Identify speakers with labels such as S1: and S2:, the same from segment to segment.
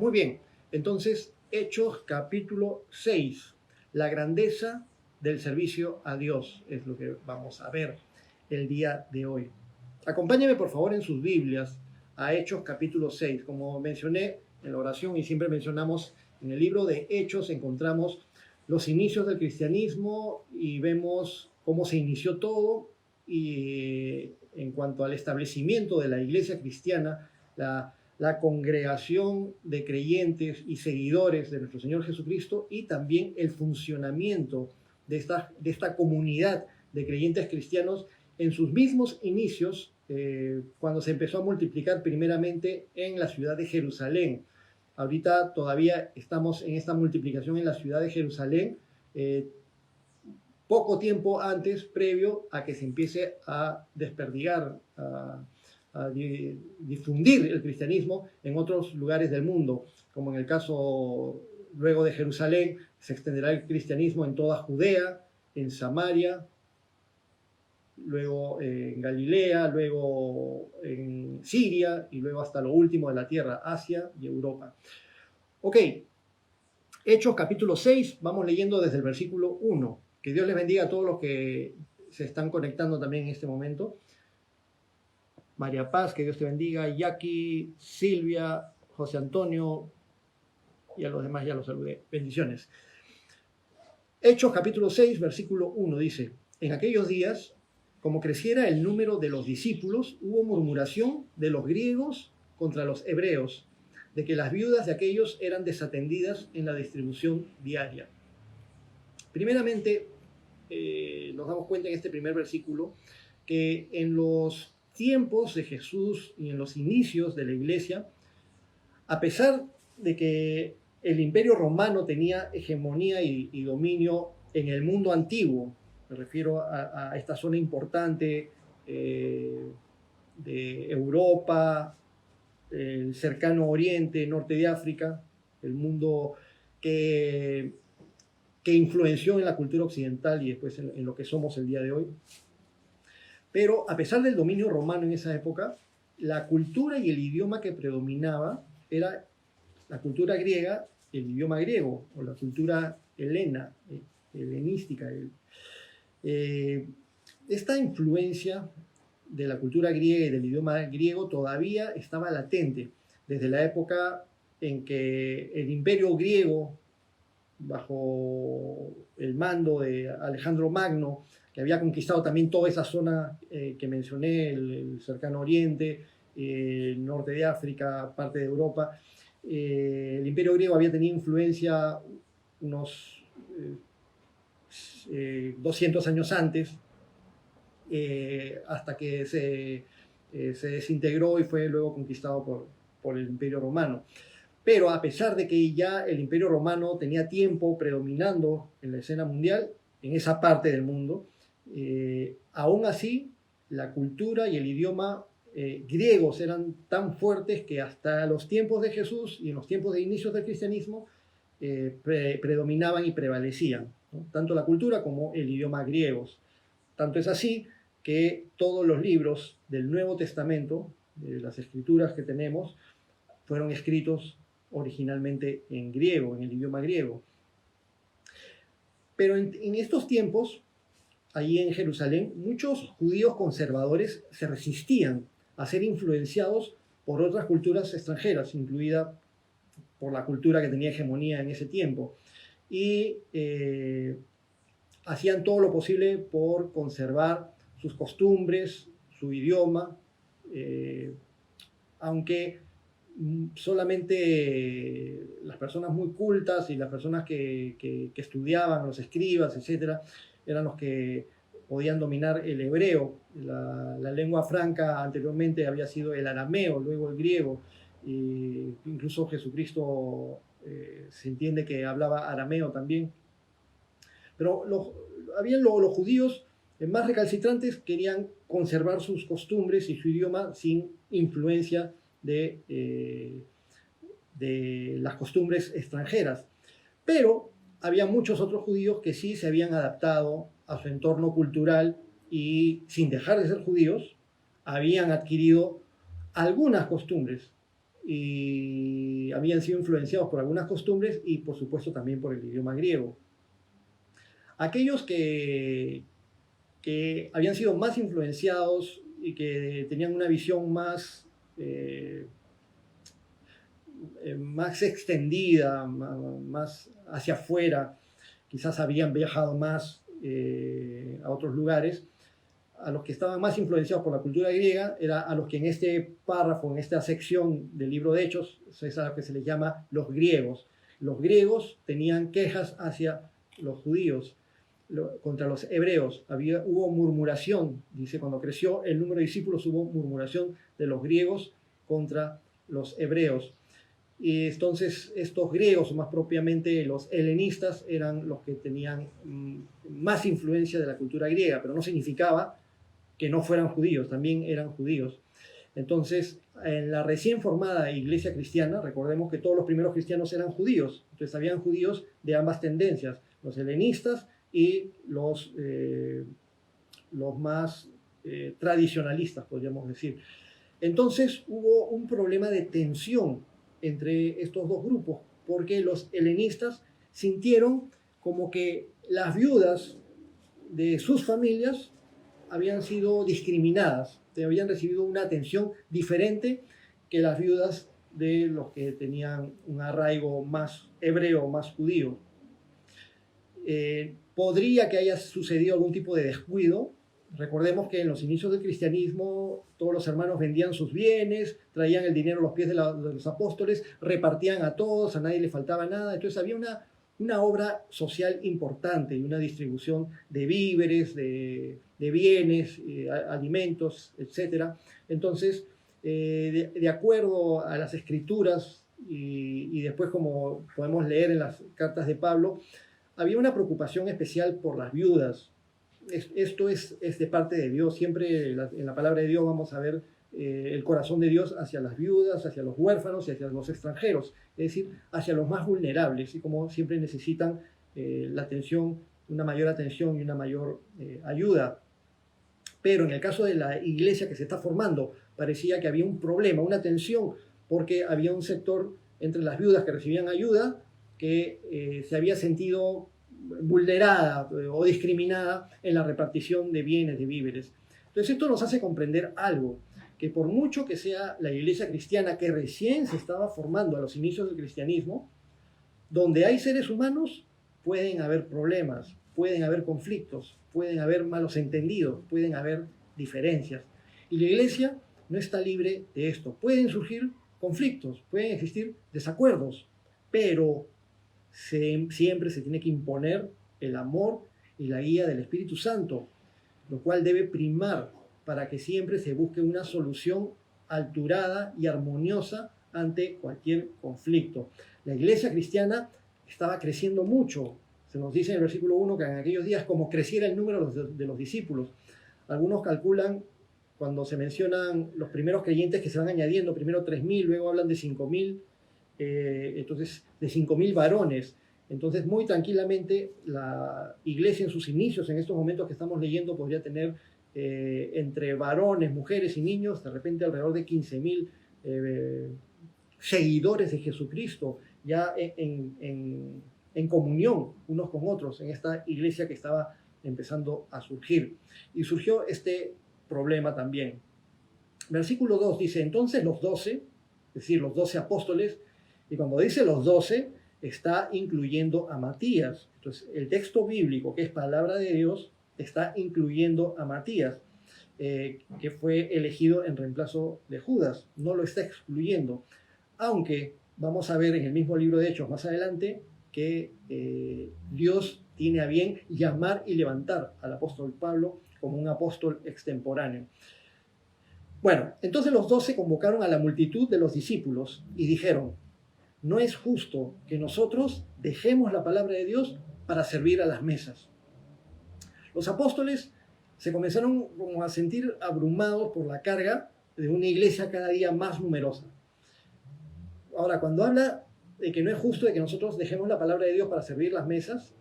S1: Muy bien, entonces Hechos capítulo 6, la grandeza del servicio a Dios es lo que vamos a ver el día de hoy. Acompáñenme por favor en sus Biblias a Hechos capítulo 6. Como mencioné en la oración y siempre mencionamos, en el libro de Hechos encontramos los inicios del cristianismo y vemos cómo se inició todo, y en cuanto al establecimiento de la iglesia cristiana, la congregación de creyentes y seguidores de nuestro Señor Jesucristo, y también el funcionamiento de esta comunidad de creyentes cristianos en sus mismos inicios, cuando se empezó a multiplicar primeramente en la ciudad de Jerusalén. Ahorita todavía estamos en esta multiplicación en la ciudad de Jerusalén, poco tiempo antes, previo a que se empiece a desperdigar, a difundir el cristianismo en otros lugares del mundo, como en el caso luego de Jerusalén, se extenderá el cristianismo en toda Judea, en Samaria, luego en Galilea, luego en Siria y luego hasta lo último de la tierra, Asia y Europa. Ok, Hechos capítulo 6, vamos leyendo desde el versículo 1. Que Dios les bendiga a todos los que se están conectando también en este momento. María Paz, que Dios te bendiga. Jackie, Silvia, José Antonio y a los demás ya los saludé. Bendiciones. Hechos capítulo 6, versículo 1 dice: en aquellos días, como creciera el número de los discípulos, hubo murmuración de los griegos contra los hebreos, de que las viudas de aquellos eran desatendidas en la distribución diaria. Primeramente, nos damos cuenta en este primer versículo que en los tiempos de Jesús y en los inicios de la iglesia, a pesar de que el imperio romano tenía hegemonía y dominio en el mundo antiguo, me refiero a esta zona importante de Europa, el cercano oriente, norte de África, el mundo que influenció en la cultura occidental y después en lo que somos el día de hoy. Pero a pesar del dominio romano en esa época, la cultura y el idioma que predominaba era la cultura griega, el idioma griego, o la cultura helenística. Esta influencia de la cultura griega y del idioma griego todavía estaba latente desde la época en que el imperio griego, bajo el mando de Alejandro Magno, que había conquistado también toda esa zona que mencioné, el cercano oriente, el norte de África, parte de Europa. El imperio griego había tenido influencia unos 200 años antes, hasta que se desintegró y fue luego conquistado por el imperio romano. Pero a pesar de que ya el imperio romano tenía tiempo predominando en la escena mundial, en esa parte del mundo, aún así la cultura y el idioma griegos eran tan fuertes que hasta los tiempos de Jesús y en los tiempos de inicios del cristianismo predominaban y prevalecían, ¿no? Tanto la cultura como el idioma griegos. Tanto es así que todos los libros del Nuevo Testamento, de las escrituras que tenemos, fueron escritos originalmente en griego, en el idioma griego. Pero en estos tiempos, allí en Jerusalén, muchos judíos conservadores se resistían a ser influenciados por otras culturas extranjeras, incluida por la cultura que tenía hegemonía en ese tiempo, y hacían todo lo posible por conservar sus costumbres, su idioma, aunque solamente las personas muy cultas y las personas que estudiaban, los escribas, etcétera, eran los que podían dominar el hebreo. La lengua franca anteriormente había sido el arameo, luego el griego. Incluso Jesucristo se entiende que hablaba arameo también. Pero los judíos más recalcitrantes querían conservar sus costumbres y su idioma sin influencia de las costumbres extranjeras. Pero había muchos otros judíos que sí se habían adaptado a su entorno cultural y, sin dejar de ser judíos, habían adquirido algunas costumbres y habían sido influenciados por algunas costumbres y por supuesto también por el idioma griego. Aquellos que habían sido más influenciados y que tenían una visión más extendida, más hacia afuera, quizás habían viajado más a otros lugares, a los que estaban más influenciados por la cultura griega, era a los que en este párrafo, en esta sección del libro de Hechos, es a lo que se les llama los griegos. Los griegos tenían quejas hacia los judíos, contra los hebreos. Hubo murmuración, dice, cuando creció el número de discípulos hubo murmuración de los griegos contra los hebreos. Y entonces estos griegos, o más propiamente los helenistas, eran los que tenían más influencia de la cultura griega, pero no significaba que no fueran judíos, también eran judíos. Entonces, en la recién formada iglesia cristiana, recordemos que todos los primeros cristianos eran judíos, entonces habían judíos de ambas tendencias, los helenistas y los más tradicionalistas, podríamos decir. Entonces hubo un problema de tensión entre estos dos grupos, porque los helenistas sintieron como que las viudas de sus familias habían sido discriminadas, habían recibido una atención diferente que las viudas de los que tenían un arraigo más hebreo, más judío. Podría que haya sucedido algún tipo de descuido. Recordemos que en los inicios del cristianismo todos los hermanos vendían sus bienes, traían el dinero a los pies de los apóstoles, repartían a todos, a nadie le faltaba nada. Entonces había una obra social importante y una distribución de víveres, de bienes, alimentos, etc. Entonces, de acuerdo a las escrituras y después como podemos leer en las cartas de Pablo, había una preocupación especial por las viudas. Esto es de parte de Dios. Siempre en la palabra de Dios vamos a ver el corazón de Dios hacia las viudas, hacia los huérfanos y hacia los extranjeros, es decir, hacia los más vulnerables, y como siempre necesitan la atención, una mayor atención y una mayor ayuda. Pero en el caso de la iglesia que se está formando, parecía que había un problema, una tensión, porque había un sector entre las viudas que recibían ayuda que se había sentido vulnerada o discriminada en la repartición de bienes, de víveres. Entonces esto nos hace comprender algo, que por mucho que sea la iglesia cristiana que recién se estaba formando a los inicios del cristianismo, donde hay seres humanos pueden haber problemas, pueden haber conflictos, pueden haber malos entendidos, pueden haber diferencias. Y la iglesia no está libre de esto. Pueden surgir conflictos, pueden existir desacuerdos, pero siempre se tiene que imponer el amor y la guía del Espíritu Santo, lo cual debe primar para que siempre se busque una solución alturada y armoniosa ante cualquier conflicto. La iglesia cristiana estaba creciendo mucho. Se nos dice en el versículo 1 que en aquellos días como creciera el número de los discípulos. Algunos calculan, cuando se mencionan los primeros creyentes que se van añadiendo, primero 3.000, luego hablan de 5.000, entonces de 5.000 varones. Entonces muy tranquilamente la iglesia en sus inicios, en estos momentos que estamos leyendo, podría tener entre varones, mujeres y niños, de repente alrededor de 15.000 seguidores de Jesucristo, ya en comunión unos con otros, en esta iglesia que estaba empezando a surgir. Y surgió este problema también. Versículo 2 dice, entonces los 12, es decir, los 12 apóstoles, y cuando dice los 12, está incluyendo a Matías. Entonces, el texto bíblico, que es palabra de Dios, está incluyendo a Matías, que fue elegido en reemplazo de Judas. No lo está excluyendo. Aunque vamos a ver en el mismo libro de Hechos más adelante que Dios tiene a bien llamar y levantar al apóstol Pablo como un apóstol extemporáneo. Bueno, entonces los 12 convocaron a la multitud de los discípulos y dijeron, no es justo que nosotros dejemos la palabra de Dios para servir a las mesas. Los apóstoles se comenzaron como a sentir abrumados por la carga de una iglesia cada día más numerosa. Ahora, cuando habla de que no es justo de que nosotros dejemos la palabra de Dios para servir las mesas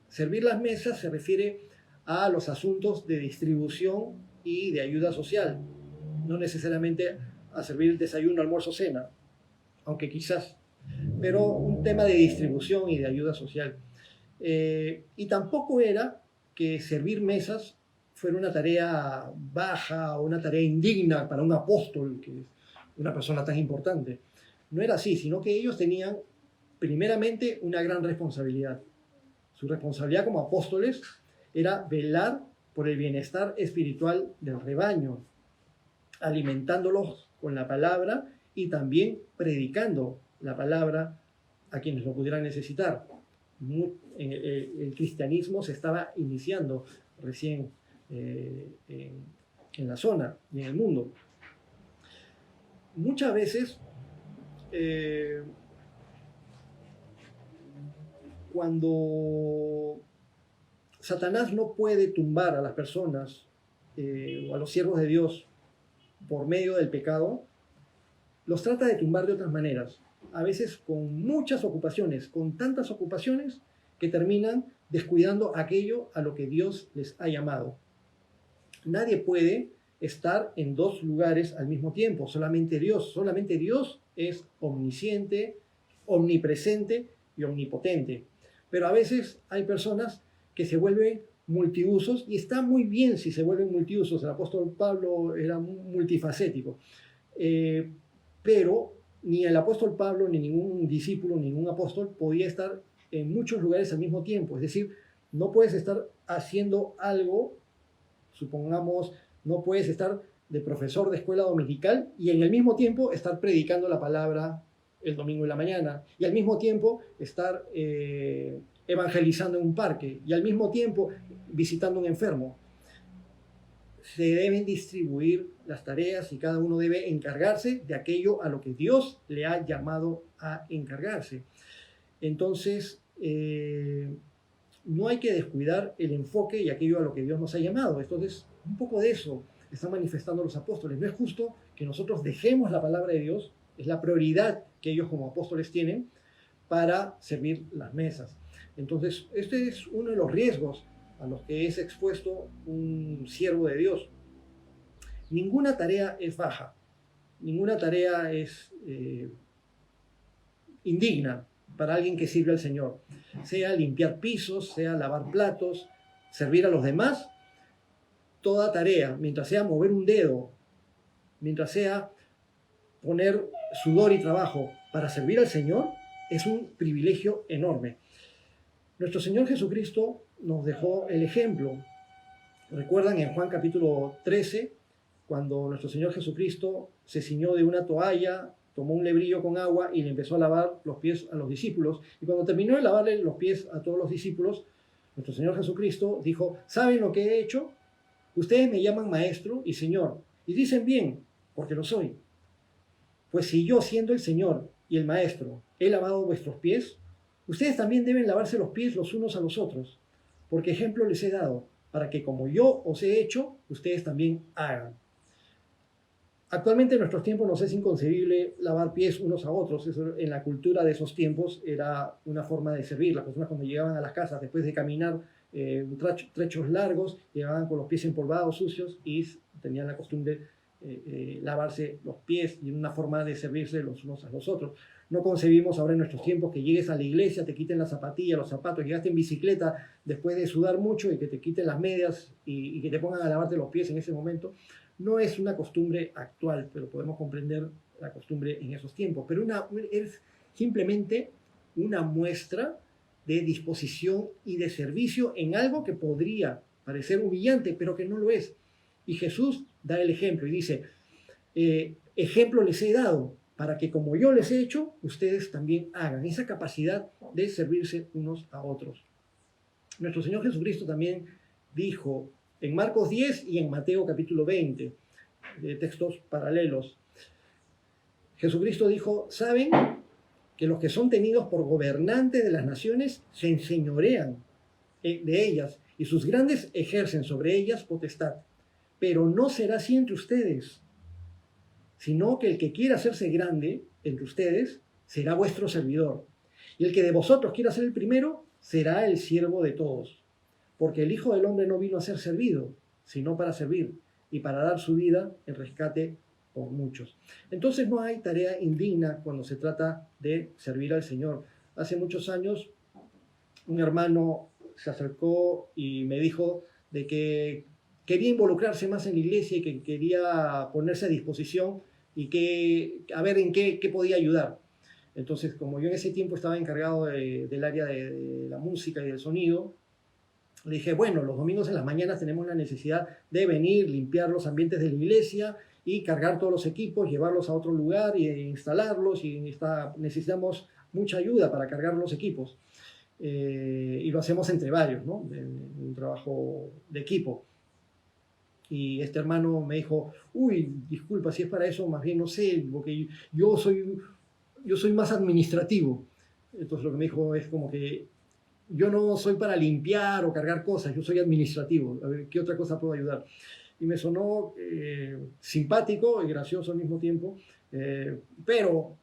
S1: se refiere a los asuntos de distribución y de ayuda social, no necesariamente a servir desayuno, almuerzo, cena. aunque quizás, pero un tema de distribución y de ayuda social. Y tampoco era que servir mesas fuera una tarea baja o una tarea indigna para un apóstol, que es una persona tan importante. No era así, sino que ellos tenían primeramente una gran responsabilidad. Su responsabilidad como apóstoles era velar por el bienestar espiritual del rebaño, alimentándolos con la palabra y también predicando la palabra a quienes lo pudieran necesitar. El cristianismo se estaba iniciando recién en la zona y en el mundo. Muchas veces, cuando Satanás no puede tumbar a las personas o a los siervos de Dios por medio del pecado, los trata de tumbar de otras maneras, a veces con muchas ocupaciones, con tantas ocupaciones que terminan descuidando aquello a lo que Dios les ha llamado. Nadie puede estar en dos lugares al mismo tiempo, solamente Dios es omnisciente, omnipresente y omnipotente. Pero a veces hay personas que se vuelven multiusos, y está muy bien si se vuelven multiusos. El apóstol Pablo era multifacético. Pero ni el apóstol Pablo, ni ningún discípulo, ningún apóstol podía estar en muchos lugares al mismo tiempo. Es decir, no puedes estar haciendo algo, supongamos, no puedes estar de profesor de escuela dominical y en el mismo tiempo estar predicando la palabra el domingo en la mañana, y al mismo tiempo estar evangelizando en un parque, y al mismo tiempo visitando a un enfermo. Se deben distribuir las tareas y cada uno debe encargarse de aquello a lo que Dios le ha llamado a encargarse. Entonces, no hay que descuidar el enfoque y aquello a lo que Dios nos ha llamado. Entonces, un poco de eso están manifestando los apóstoles. No es justo que nosotros dejemos la palabra de Dios, es la prioridad que ellos como apóstoles tienen para servir las mesas. Entonces, este es uno de los riesgos a los que es expuesto un siervo de Dios. Ninguna tarea es baja, ninguna tarea es indigna para alguien que sirve al Señor. Sea limpiar pisos, sea lavar platos, servir a los demás, toda tarea, mientras sea mover un dedo, mientras sea poner sudor y trabajo para servir al Señor, es un privilegio enorme. Nuestro Señor Jesucristo nos dejó el ejemplo. Recuerdan en Juan capítulo 13, cuando nuestro Señor Jesucristo se ciñó de una toalla, tomó un lebrillo con agua y le empezó a lavar los pies a los discípulos. Y cuando terminó de lavarle los pies a todos los discípulos, nuestro Señor Jesucristo dijo: ¿saben lo que he hecho? Ustedes me llaman maestro y Señor, y dicen bien, porque lo soy. Pues si yo, siendo el Señor y el maestro, he lavado vuestros pies, ustedes también deben lavarse los pies los unos a los otros, porque ejemplo les he dado, para que como yo os he hecho, ustedes también hagan. Actualmente en nuestros tiempos nos es inconcebible lavar pies unos a otros. Eso, en la cultura de esos tiempos, era una forma de servir. Las personas, cuando llegaban a las casas después de caminar trechos largos, llegaban con los pies empolvados, sucios, y tenían la costumbre lavarse los pies, y una forma de servirse los unos a los otros. No concebimos ahora en nuestros tiempos que llegues a la iglesia, te quiten las zapatillas, los zapatos, llegaste en bicicleta después de sudar mucho y que te quiten las medias y que te pongan a lavarte los pies en ese momento. No es una costumbre actual, pero podemos comprender la costumbre en esos tiempos. Pero es simplemente una muestra de disposición y de servicio en algo que podría parecer humillante, pero que no lo es. Y Jesús da el ejemplo y dice: ejemplo les he dado, para que como yo les he hecho, ustedes también hagan. Esa capacidad de servirse unos a otros. Nuestro Señor Jesucristo también dijo en Marcos 10 y en Mateo capítulo 20, textos paralelos. Jesucristo dijo: ¿saben que los que son tenidos por gobernantes de las naciones se enseñorean de ellas, y sus grandes ejercen sobre ellas potestad? Pero no será así entre ustedes, sino que el que quiera hacerse grande entre ustedes será vuestro servidor. Y el que de vosotros quiera ser el primero será el siervo de todos. Porque el Hijo del Hombre no vino a ser servido, sino para servir, y para dar su vida en rescate con muchos. Entonces no hay tarea indigna cuando se trata de servir al Señor. Hace muchos años un hermano se acercó y me dijo de que quería involucrarse más en la iglesia y que quería ponerse a disposición y que a ver en qué podía ayudar. Entonces, como yo en ese tiempo estaba encargado del área de la música y del sonido, le dije, bueno, los domingos en las mañanas tenemos la necesidad de venir, limpiar los ambientes de la iglesia y cargar todos los equipos, llevarlos a otro lugar e instalarlos, y necesitamos mucha ayuda para cargar los equipos. Y lo hacemos entre varios, ¿no? Un trabajo de equipo. Y este hermano me dijo, uy, disculpa, si es para eso, más bien no sé, porque yo soy más administrativo. Entonces lo que me dijo es como que yo no soy para limpiar o cargar cosas, yo soy administrativo. A ver, ¿qué otra cosa puedo ayudar? Y me sonó simpático y gracioso al mismo tiempo, pero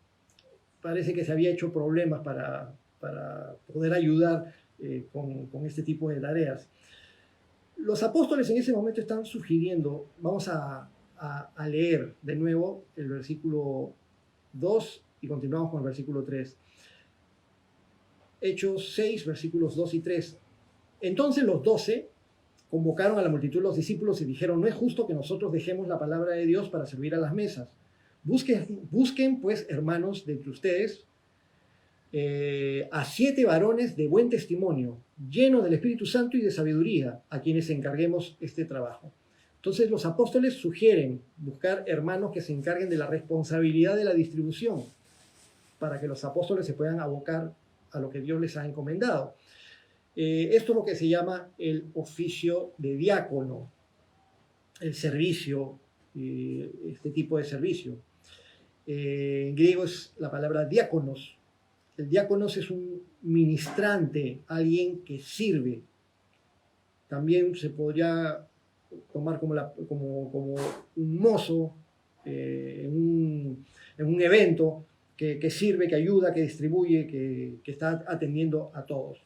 S1: parece que se había hecho problemas para poder ayudar con este tipo de tareas. Los apóstoles en ese momento están sugiriendo, vamos a leer de nuevo el versículo 2 y continuamos con el versículo 3. Hechos 6, versículos 2 y 3. Entonces los 12 convocaron a la multitud de los discípulos y dijeron, no es justo que nosotros dejemos la palabra de Dios para servir a las mesas. Busquen pues, hermanos, de entre ustedes, a 7 varones de buen testimonio, llenos del Espíritu Santo y de sabiduría, a quienes encarguemos este trabajo. Entonces los apóstoles sugieren buscar hermanos que se encarguen de la responsabilidad de la distribución, para que los apóstoles se puedan abocar a lo que Dios les ha encomendado. Esto es lo que se llama el oficio de diácono, el servicio, este tipo de servicio. En griego es la palabra diáconos. El diáconos es un ministrante, alguien que sirve. También se podría tomar como un mozo en un evento que sirve, que ayuda, que distribuye, que está atendiendo a todos.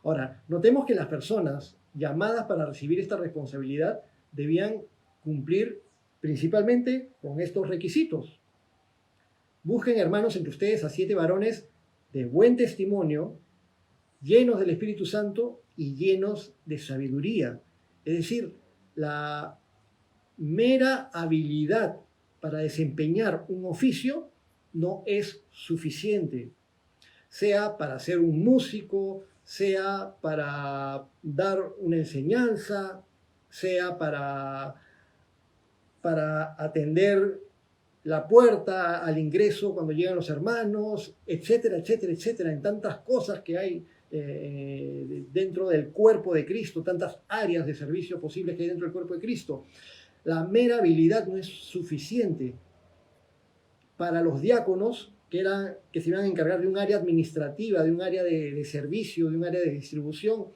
S1: Ahora, notemos que las personas llamadas para recibir esta responsabilidad debían cumplir principalmente con estos requisitos. Busquen, hermanos, entre ustedes a 7 varones de buen testimonio, llenos del Espíritu Santo y llenos de sabiduría. Es decir, la mera habilidad para desempeñar un oficio no es suficiente, sea para ser un músico, sea para dar una enseñanza, sea para atender la puerta al ingreso cuando llegan los hermanos, etcétera, etcétera, etcétera, en tantas cosas que hay dentro del cuerpo de Cristo, tantas áreas de servicio posibles que hay dentro del cuerpo de Cristo. La mera habilidad no es suficiente. Para los diáconos, que se iban a encargar de un área administrativa, de un área de servicio, de un área de distribución,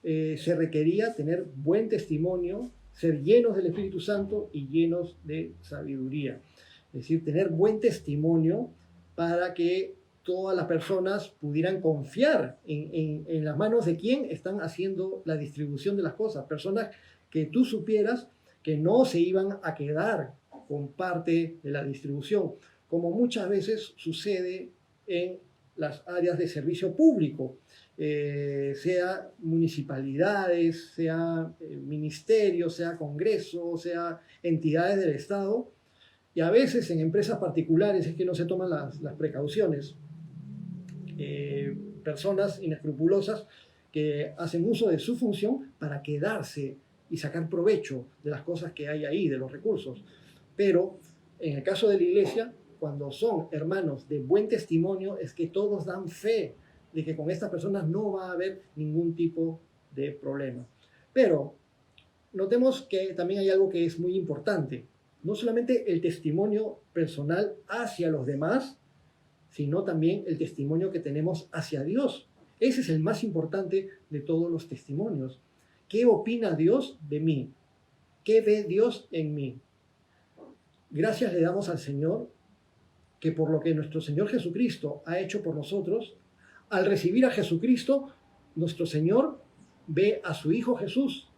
S1: se requería tener buen testimonio, ser llenos del Espíritu Santo y llenos de sabiduría. Es decir, tener buen testimonio para que todas las personas pudieran confiar en las manos de quien están haciendo la distribución de las cosas. Personas que tú supieras que no se iban a quedar con parte de la distribución, como muchas veces sucede en las áreas de servicio público, sea municipalidades, sea ministerios, sea congresos, sea entidades del Estado, y a veces en empresas particulares es que no se toman las precauciones. Personas inescrupulosas que hacen uso de su función para quedarse y sacar provecho de las cosas que hay ahí, de los recursos. Pero en el caso de la iglesia, cuando son hermanos de buen testimonio, es que todos dan fe de que con estas personas no va a haber ningún tipo de problema. Pero notemos que también hay algo que es muy importante. No solamente el testimonio personal hacia los demás, sino también el testimonio que tenemos hacia Dios. Ese es el más importante de todos los testimonios. ¿Qué opina Dios de mí? ¿Qué ve Dios en mí? Gracias le damos al Señor que por lo que nuestro Señor Jesucristo ha hecho por nosotros, al recibir a Jesucristo, nuestro Señor ve a su Hijo Jesús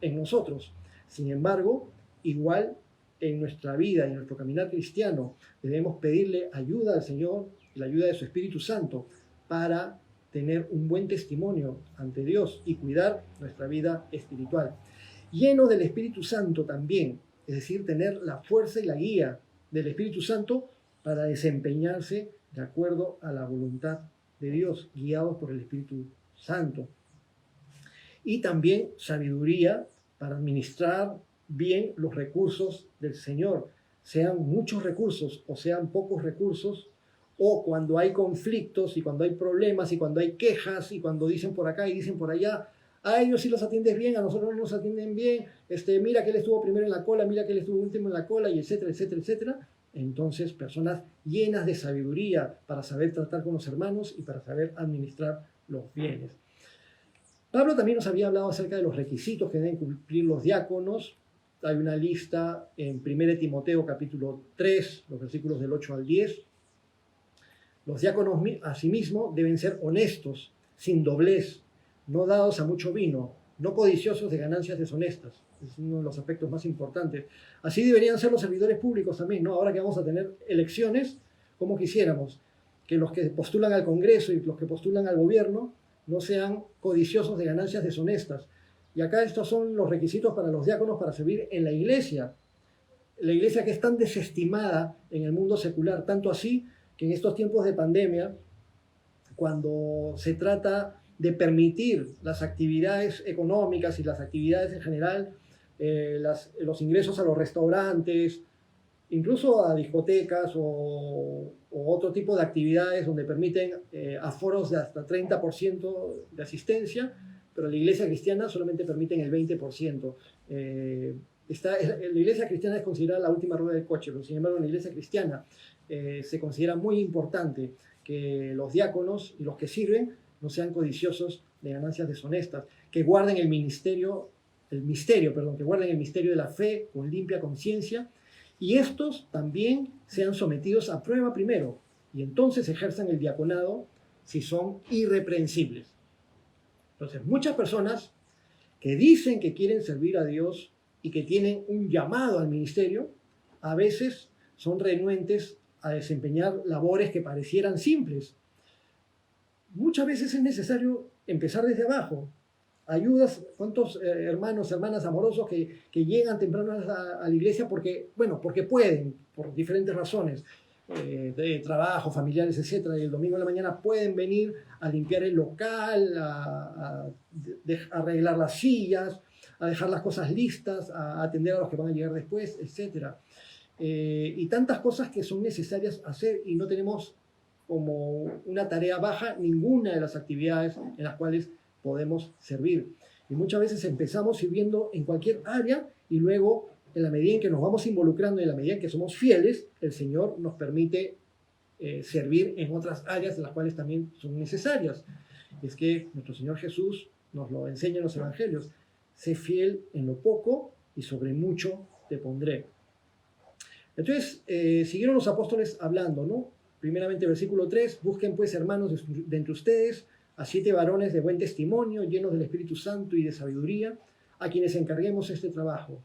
S1: en nosotros. Sin embargo, igual en nuestra vida y en nuestro caminar cristiano debemos pedirle ayuda al Señor, la ayuda de su Espíritu Santo, para tener un buen testimonio ante Dios y cuidar nuestra vida espiritual. Lleno del Espíritu Santo también, es decir, tener la fuerza y la guía del Espíritu Santo para desempeñarse de acuerdo a la voluntad de Dios, guiados por el Espíritu Santo. Y también sabiduría para administrar bien los recursos del Señor, sean muchos recursos o sean pocos recursos, o cuando hay conflictos y cuando hay problemas y cuando hay quejas y cuando dicen por acá y dicen por allá, a ellos sí los atiendes bien, a nosotros no nos atienden bien, mira que él estuvo primero en la cola, mira que él estuvo último en la cola, y etcétera, etcétera, etcétera. Entonces, personas llenas de sabiduría para saber tratar con los hermanos y para saber administrar los bienes. Pablo también nos había hablado acerca de los requisitos que deben cumplir los diáconos. Hay una lista en 1 Timoteo capítulo 3, los versículos del 8 al 10. Los diáconos asimismo deben ser honestos, sin doblez, no dados a mucho vino, no codiciosos de ganancias deshonestas. Es uno de los aspectos más importantes. Así deberían ser los servidores públicos también, ¿no? Ahora que vamos a tener elecciones, como quisiéramos, que los que postulan al Congreso y los que postulan al gobierno no sean codiciosos de ganancias deshonestas. Y acá estos son los requisitos para los diáconos para servir en la iglesia que es tan desestimada en el mundo secular, tanto así que en estos tiempos de pandemia, cuando se trata de permitir las actividades económicas y las actividades en general, los ingresos a los restaurantes, incluso a discotecas o otro tipo de actividades donde permiten aforos de hasta 30% de asistencia, pero la iglesia cristiana solamente permiten el 20%. La iglesia cristiana es considerada la última rueda del coche, pero sin embargo en la iglesia cristiana se considera muy importante que los diáconos y los que sirven no sean codiciosos de ganancias deshonestas, que guarden el misterio de la fe con limpia conciencia, y estos también sean sometidos a prueba primero, y entonces ejerzan el diaconado si son irreprensibles. Entonces, muchas personas que dicen que quieren servir a Dios y que tienen un llamado al ministerio, a veces son renuentes a desempeñar labores que parecieran simples. Muchas veces es necesario empezar desde abajo. Ayudas, ¿cuántos hermanos, hermanas amorosos que llegan temprano a la iglesia porque pueden, por diferentes razones, de trabajo, familiares, etcétera, y el domingo de la mañana pueden venir a limpiar el local, a arreglar las sillas, a dejar las cosas listas, a atender a los que van a llegar después, etcétera. Y tantas cosas que son necesarias hacer, y no tenemos como una tarea baja ninguna de las actividades en las cuales podemos servir. Y muchas veces empezamos sirviendo en cualquier área y luego, en la medida en que nos vamos involucrando, en la medida en que somos fieles, el Señor nos permite servir en otras áreas en las cuales también son necesarias. Es que nuestro Señor Jesús nos lo enseña en los Evangelios: sé fiel en lo poco y sobre mucho te pondré. Entonces, siguieron los apóstoles hablando, ¿no? Primeramente, versículo 3, busquen pues, hermanos, de entre ustedes a 7 varones de buen testimonio, llenos del Espíritu Santo y de sabiduría, a quienes encarguemos este trabajo.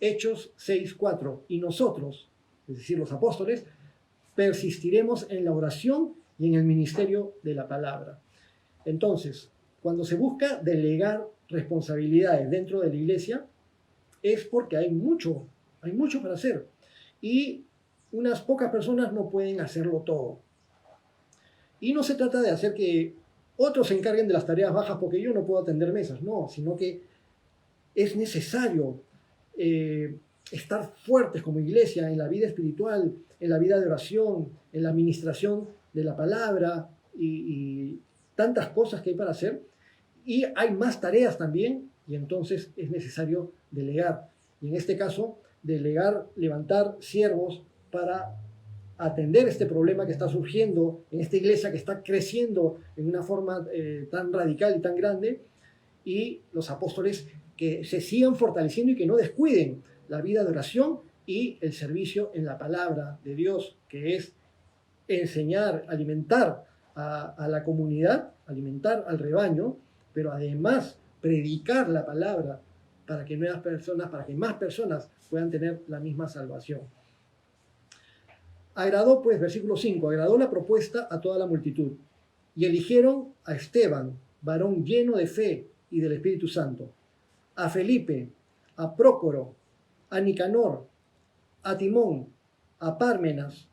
S1: Hechos 6:4, y nosotros, es decir, los apóstoles, persistiremos en la oración y en el ministerio de la palabra. Entonces, cuando se busca delegar responsabilidades dentro de la iglesia, es porque hay mucho para hacer. Y unas pocas personas no pueden hacerlo todo. Y no se trata de hacer que otros se encarguen de las tareas bajas porque yo no puedo atender mesas, no, sino que es necesario estar fuertes como iglesia en la vida espiritual, en la vida de oración, en la administración de la palabra y tantas cosas que hay para hacer. Y hay más tareas también, y entonces es necesario delegar. Y en este caso, delegar, levantar siervos para atender este problema que está surgiendo en esta iglesia que está creciendo en una forma tan radical y tan grande, y los apóstoles que se sigan fortaleciendo y que no descuiden la vida de oración y el servicio en la palabra de Dios, que es enseñar, alimentar a la comunidad, alimentar al rebaño, pero además predicar la palabra para que nuevas personas, para que más personas puedan tener la misma salvación. Agradó, pues, versículo 5, agradó la propuesta a toda la multitud y eligieron a Esteban, varón lleno de fe y del Espíritu Santo, a Felipe, a Prócoro, a Nicanor, a Timón, a Pármenas,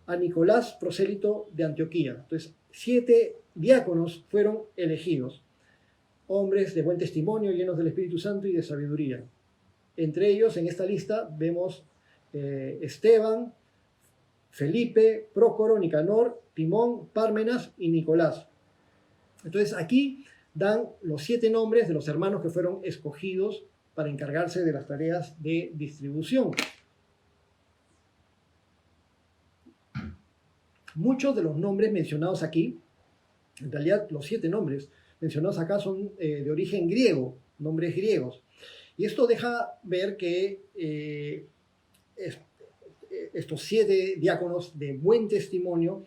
S1: a Nicolás, prosélito de Antioquía. Entonces, 7 diáconos fueron elegidos, hombres de buen testimonio, llenos del Espíritu Santo y de sabiduría. Entre ellos, en esta lista, vemos Esteban, Felipe, Prócoro, Nicanor, Timón, Pármenas y Nicolás. Entonces, aquí dan los 7 nombres de los hermanos que fueron escogidos para encargarse de las tareas de distribución. Muchos de los nombres mencionados aquí, en realidad los 7 nombres mencionados acá son de origen griego, nombres griegos. Y esto deja ver que estos 7 diáconos de buen testimonio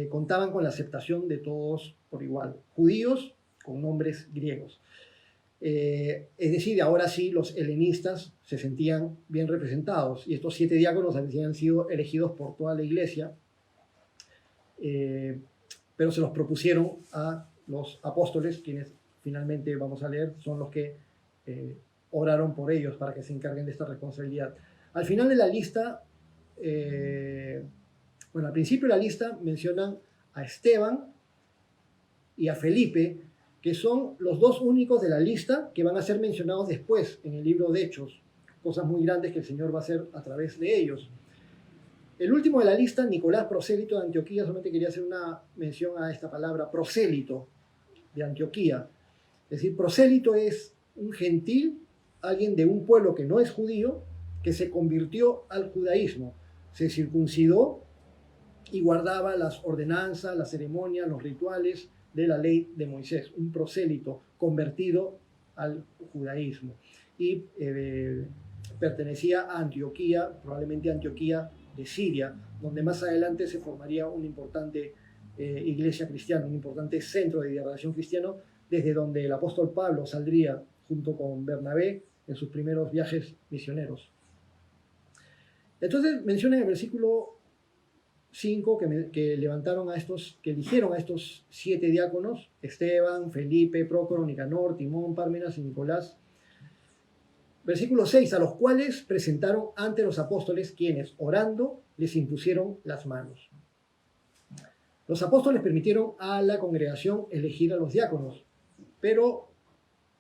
S1: contaban con la aceptación de todos por igual, judíos con nombres griegos. Es decir, ahora sí los helenistas se sentían bien representados y estos 7 diáconos habían sido elegidos por toda la iglesia, pero se los propusieron a los apóstoles, quienes finalmente, vamos a leer, son los que oraron por ellos para que se encarguen de esta responsabilidad. Al final de la lista, al principio de la lista mencionan a Esteban y a Felipe, que son los 2 únicos de la lista que van a ser mencionados después en el libro de Hechos, cosas muy grandes que el Señor va a hacer a través de ellos. El último de la lista, Nicolás, prosélito de Antioquía, solamente quería hacer una mención a esta palabra, prosélito de Antioquía. Es decir, prosélito es un gentil, alguien de un pueblo que no es judío, que se convirtió al judaísmo, se circuncidó y guardaba las ordenanzas, las ceremonias, los rituales de la ley de Moisés, un prosélito convertido al judaísmo. Y pertenecía a Antioquía, probablemente Antioquía de Siria, donde más adelante se formaría una importante iglesia cristiana, un importante centro de irradiación cristiano, desde donde el apóstol Pablo saldría junto con Bernabé en sus primeros viajes misioneros. Entonces menciona en el versículo 5 que levantaron a estos, que eligieron a estos 7 diáconos, Esteban, Felipe, Prócoro, Nicanor, Timón, Pármenas y Nicolás. Versículo 6, a los cuales presentaron ante los apóstoles, quienes, orando, les impusieron las manos. Los apóstoles permitieron a la congregación elegir a los diáconos, pero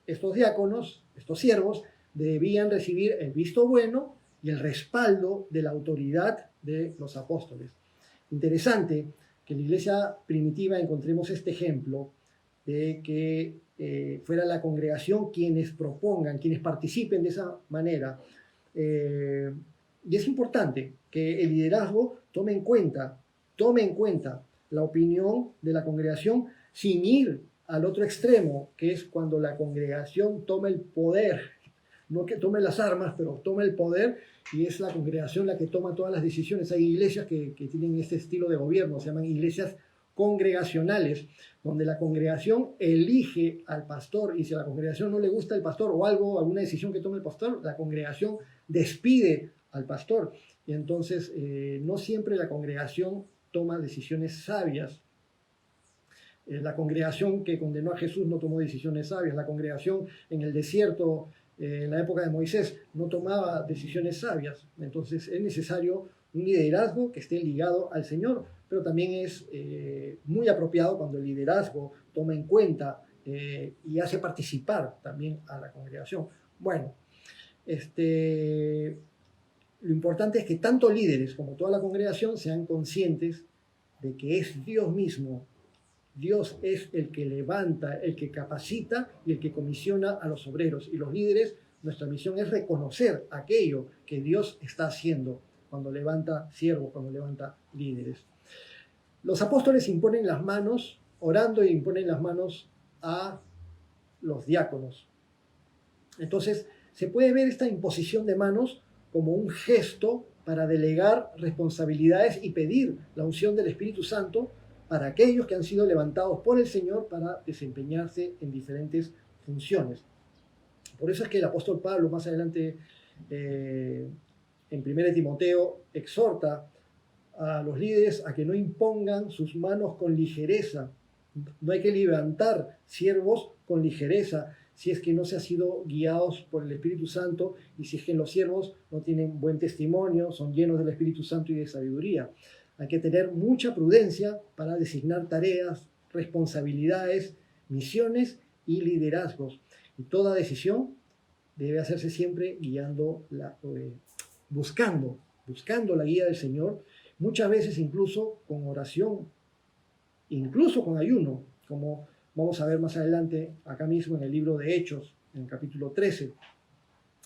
S1: estos diáconos, estos siervos, debían recibir el visto bueno y el respaldo de la autoridad de los apóstoles. Interesante que en la iglesia primitiva encontremos este ejemplo de que fuera la congregación quienes propongan, quienes participen de esa manera. Y es importante que el liderazgo tome en cuenta la opinión de la congregación sin ir al otro extremo, que es cuando la congregación toma el poder, no que tome las armas, pero toma el poder y es la congregación la que toma todas las decisiones. Hay iglesias que tienen este estilo de gobierno, se llaman iglesias congregacionales, donde la congregación elige al pastor y si a la congregación no le gusta el pastor o alguna decisión que tome el pastor, la congregación despide al pastor. Y entonces no siempre la congregación toma decisiones sabias. La congregación que condenó a Jesús no tomó decisiones sabias. La congregación en el desierto, en la época de Moisés, no tomaba decisiones sabias. Entonces es necesario un liderazgo que esté ligado al Señor, pero también es muy apropiado cuando el liderazgo toma en cuenta y hace participar también a la congregación. Bueno, lo importante es que tanto líderes como toda la congregación sean conscientes de que es Dios mismo. Dios es el que levanta, el que capacita y el que comisiona a los obreros. Y los líderes, nuestra misión es reconocer aquello que Dios está haciendo cuando levanta siervos, cuando levanta líderes. Los apóstoles imponen las manos, orando, e imponen las manos a los diáconos. Entonces, se puede ver esta imposición de manos como un gesto para delegar responsabilidades y pedir la unción del Espíritu Santo para aquellos que han sido levantados por el Señor para desempeñarse en diferentes funciones. Por eso es que el apóstol Pablo más adelante en 1 Timoteo exhorta a los líderes a que no impongan sus manos con ligereza. No hay que levantar siervos con ligereza si es que no se ha sido guiados por el Espíritu Santo y si es que los siervos no tienen buen testimonio, son llenos del Espíritu Santo y de sabiduría. Hay que tener mucha prudencia para designar tareas, responsabilidades, misiones y liderazgos. Y toda decisión debe hacerse siempre buscando la guía del Señor, muchas veces incluso con oración, incluso con ayuno, como vamos a ver más adelante acá mismo en el libro de Hechos, en el capítulo 13.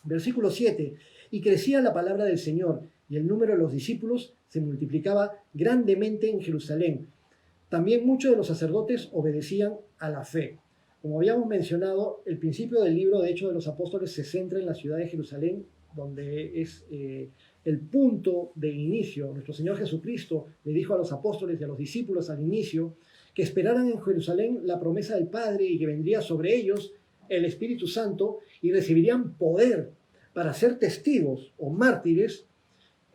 S1: Versículo 7. Y crecía la palabra del Señor, y el número de los discípulos se multiplicaba grandemente en Jerusalén. También muchos de los sacerdotes obedecían a la fe. Como habíamos mencionado, el principio del libro de Hechos de los Apóstoles se centra en la ciudad de Jerusalén, donde es el punto de inicio. Nuestro Señor Jesucristo le dijo a los apóstoles y a los discípulos al inicio que esperaran en Jerusalén la promesa del Padre y que vendría sobre ellos el Espíritu Santo y recibirían poder para ser testigos o mártires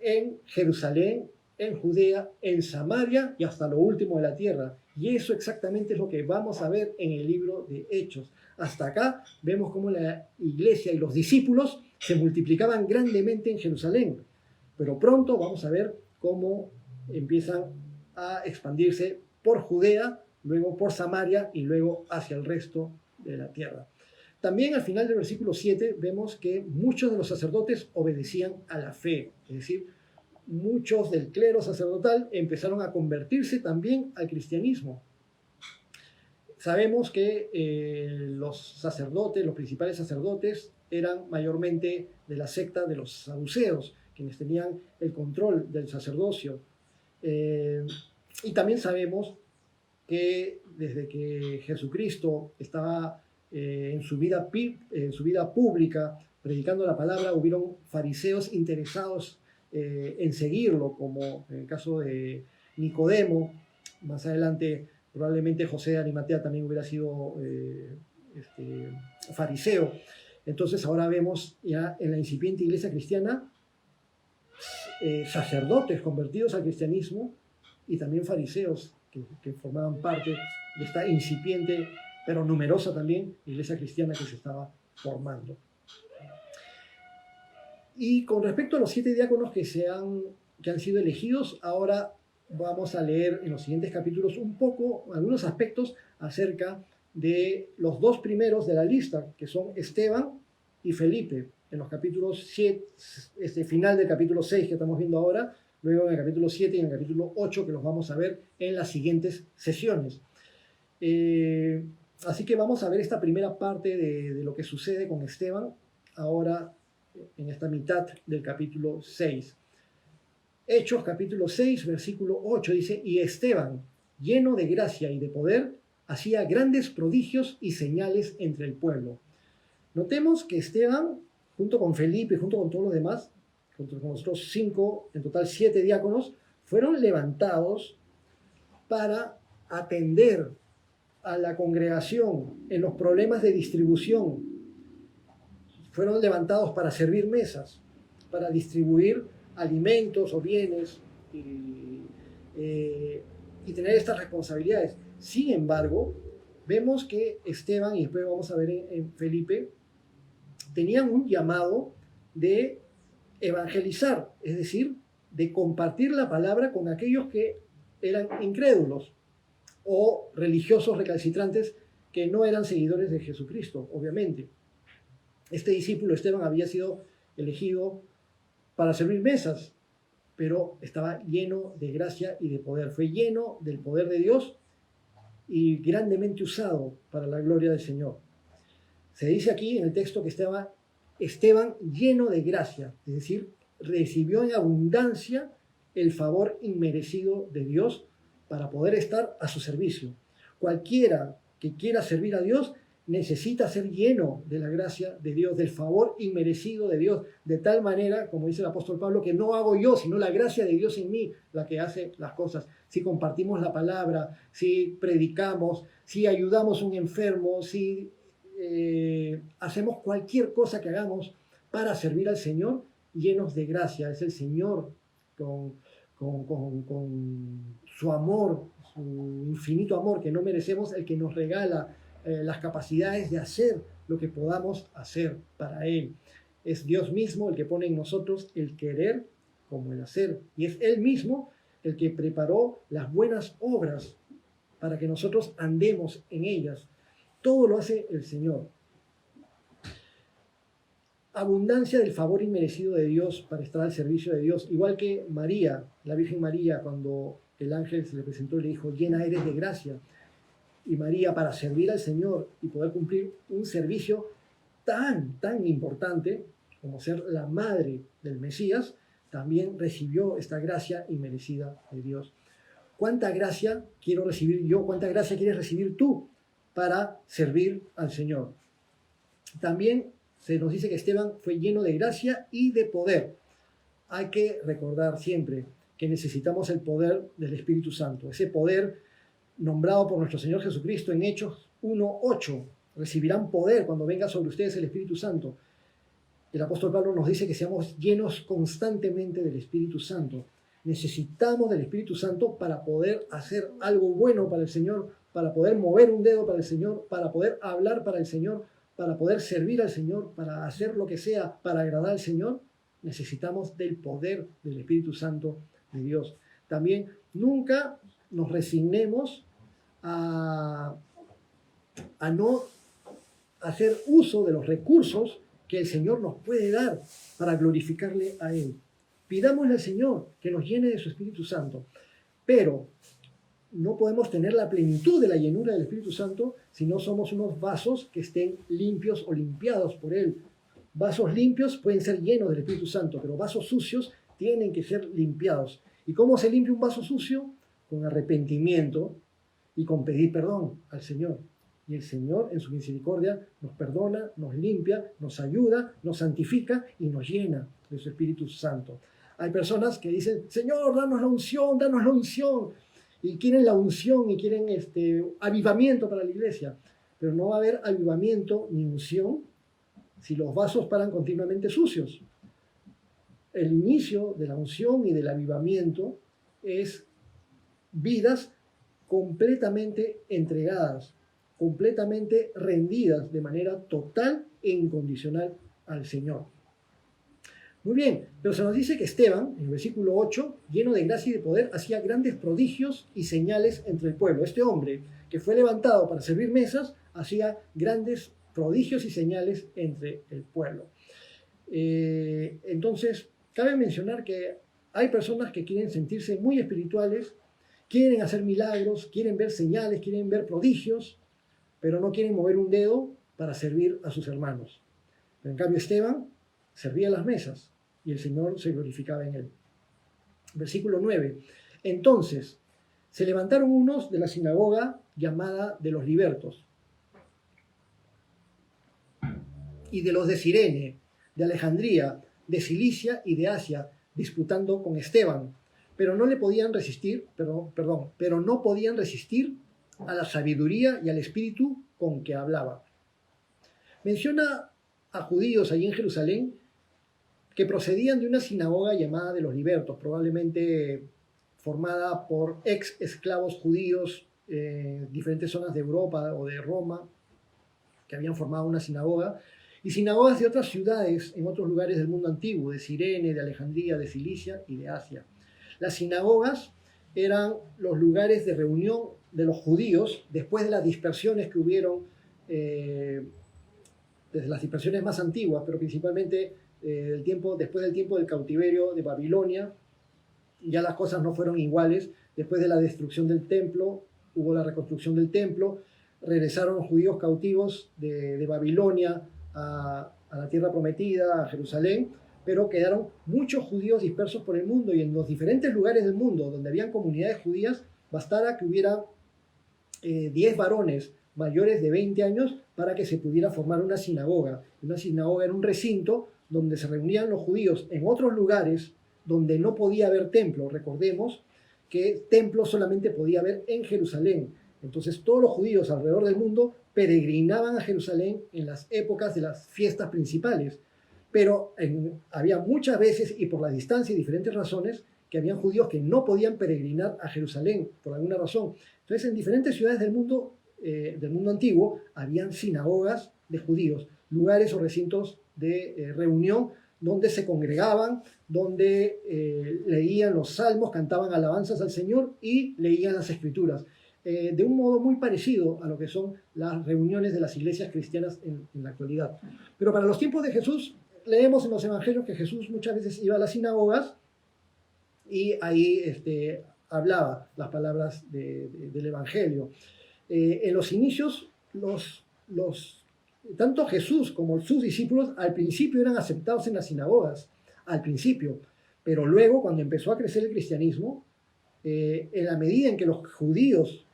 S1: en Jerusalén, en Judea, en Samaria y hasta lo último de la tierra. Y eso exactamente es lo que vamos a ver en el libro de Hechos. Hasta acá vemos cómo la iglesia y los discípulos se multiplicaban grandemente en Jerusalén. Pero pronto vamos a ver cómo empiezan a expandirse por Judea, luego por Samaria y luego hacia el resto de la tierra. También al final del versículo 7 vemos que muchos de los sacerdotes obedecían a la fe, es decir, muchos del clero sacerdotal empezaron a convertirse también al cristianismo. Sabemos que los sacerdotes, los principales sacerdotes, eran mayormente de la secta de los saduceos, quienes tenían el control del sacerdocio. Y también sabemos que desde que Jesucristo estaba en su vida pública predicando la palabra, hubieron fariseos interesados en seguirlo, como en el caso de Nicodemo. Más adelante probablemente José de Arimatea también hubiera sido fariseo. Entonces ahora vemos ya en la incipiente iglesia cristiana sacerdotes convertidos al cristianismo y también fariseos que formaban parte de esta incipiente pero numerosa también iglesia cristiana que se estaba formando. Y con respecto a los 7 diáconos que han sido elegidos, ahora vamos a leer en los siguientes capítulos algunos aspectos acerca de los 2 primeros de la lista, que son Esteban y Felipe, en los capítulos 7, final del capítulo 6 que estamos viendo ahora, luego en el capítulo 7 y en el capítulo 8 que los vamos a ver en las siguientes sesiones. Así que vamos a ver esta primera parte de lo que sucede con Esteban, ahora en esta mitad del capítulo 6. Hechos capítulo 6, versículo 8 dice: y Esteban, lleno de gracia y de poder, hacía grandes prodigios y señales entre el pueblo. Notemos que Esteban, junto con Felipe, junto con todos los demás, junto con los otros 5, en total 7 diáconos, fueron levantados para atender a la congregación en los problemas de distribución. Fueron levantados para servir mesas, para distribuir alimentos o bienes y tener estas responsabilidades. Sin embargo, vemos que Esteban, y después vamos a ver en Felipe, tenían un llamado de evangelizar, es decir, de compartir la palabra con aquellos que eran incrédulos o religiosos recalcitrantes que no eran seguidores de Jesucristo, obviamente. Este discípulo Esteban había sido elegido para servir mesas, pero estaba lleno de gracia y de poder. Fue lleno del poder de Dios y grandemente usado para la gloria del Señor. Se dice aquí en el texto que estaba Esteban lleno de gracia, es decir, recibió en abundancia el favor inmerecido de Dios para poder estar a su servicio. Cualquiera que quiera servir a Dios necesita ser lleno de la gracia de Dios, del favor inmerecido de Dios, de tal manera, como dice el apóstol Pablo, que no hago yo, sino la gracia de Dios en mí, la que hace las cosas. Si compartimos la palabra, si predicamos, si ayudamos a un enfermo, si hacemos cualquier cosa que hagamos para servir al Señor llenos de gracia. Es el Señor con su amor, su infinito amor que no merecemos, el que nos regala las capacidades de hacer lo que podamos hacer para Él. Es Dios mismo el que pone en nosotros el querer como el hacer. Y es Él mismo el que preparó las buenas obras para que nosotros andemos en ellas. Todo lo hace el Señor. Abundancia del favor inmerecido de Dios para estar al servicio de Dios. Igual que María, la Virgen María, cuando el ángel se le presentó y le dijo, llena eres de gracia. Y María, para servir al Señor y poder cumplir un servicio tan importante como ser la madre del Mesías, también recibió esta gracia inmerecida de Dios. ¿Cuánta gracia quiero recibir yo? ¿Cuánta gracia quieres recibir tú para servir al Señor? También se nos dice que Esteban fue lleno de gracia y de poder. Hay que recordar siempre que necesitamos el poder del Espíritu Santo, ese poder nombrado por nuestro Señor Jesucristo en Hechos 1:8. Recibirán poder cuando venga sobre ustedes el Espíritu Santo. El apóstol Pablo nos dice que seamos llenos constantemente del Espíritu Santo. Necesitamos del Espíritu Santo para poder hacer algo bueno para el Señor, para poder mover un dedo para el Señor, para poder hablar para el Señor, para poder servir al Señor, para hacer lo que sea para agradar al Señor. Necesitamos del poder del Espíritu Santo de Dios. También nunca nos resignemos a no hacer uso de los recursos que el Señor nos puede dar para glorificarle a Él. Pidámosle al Señor que nos llene de su Espíritu Santo, pero no podemos tener la plenitud de la llenura del Espíritu Santo si no somos unos vasos que estén limpios o limpiados por Él. Vasos limpios pueden ser llenos del Espíritu Santo, pero vasos sucios tienen que ser limpiados. ¿Y cómo se limpia un vaso sucio? Con arrepentimiento y con pedir perdón al Señor. Y el Señor, en su misericordia, nos perdona, nos limpia, nos ayuda, nos santifica y nos llena de su Espíritu Santo. Hay personas que dicen, Señor, danos la unción, danos la unción. Y quieren la unción y quieren avivamiento para la iglesia. Pero no va a haber avivamiento ni unción si los vasos paran continuamente sucios. El inicio de la unción y del avivamiento es vidas completamente entregadas, completamente rendidas de manera total e incondicional al Señor. Muy bien, pero se nos dice que Esteban, en el versículo 8, lleno de gracia y de poder, hacía grandes prodigios y señales entre el pueblo. Este hombre que fue levantado para servir mesas, hacía grandes prodigios y señales entre el pueblo. Entonces, cabe mencionar que hay personas que quieren sentirse muy espirituales, quieren hacer milagros, quieren ver señales, quieren ver prodigios, pero no quieren mover un dedo para servir a sus hermanos. Pero en cambio Esteban servía las mesas y el Señor se glorificaba en él. Versículo 9. Entonces se levantaron unos de la sinagoga llamada de los libertos y de los de Cirene, de Alejandría, de Cilicia y de Asia, disputando con Esteban, pero no podían resistir a la sabiduría y al espíritu con que hablaba. Menciona a judíos allí en Jerusalén que procedían de una sinagoga llamada de los libertos, probablemente formada por ex esclavos judíos en diferentes zonas de Europa o de Roma, que habían formado una sinagoga, y sinagogas de otras ciudades en otros lugares del mundo antiguo, de Cirene, de Alejandría, de Cilicia y de Asia. Las sinagogas eran los lugares de reunión de los judíos después de las dispersiones que hubieron, desde las dispersiones más antiguas, pero principalmente después del tiempo del cautiverio de Babilonia. Ya las cosas no fueron iguales. Después de la destrucción del templo, hubo la reconstrucción del templo, regresaron los judíos cautivos de Babilonia a la tierra prometida, a Jerusalén, pero quedaron muchos judíos dispersos por el mundo, y en los diferentes lugares del mundo donde habían comunidades judías, bastara que hubiera 10 varones mayores de 20 años para que se pudiera formar una sinagoga. Una sinagoga era un recinto donde se reunían los judíos en otros lugares donde no podía haber templo. Recordemos que templo solamente podía haber en Jerusalén. Entonces todos los judíos alrededor del mundo peregrinaban a Jerusalén en las épocas de las fiestas principales. Pero había muchas veces, y por la distancia y diferentes razones, que habían judíos que no podían peregrinar a Jerusalén por alguna razón. Entonces, en diferentes ciudades del mundo antiguo, habían sinagogas de judíos, lugares o recintos de reunión donde se congregaban, donde leían los salmos, cantaban alabanzas al Señor y leían las escrituras. De un modo muy parecido a lo que son las reuniones de las iglesias cristianas en la actualidad. Pero para los tiempos de Jesús, leemos en los evangelios que Jesús muchas veces iba a las sinagogas y ahí hablaba las palabras del evangelio. En los inicios, tanto Jesús como sus discípulos al principio eran aceptados en las sinagogas, al principio, pero luego cuando empezó a crecer el cristianismo, en la medida en que los judíos,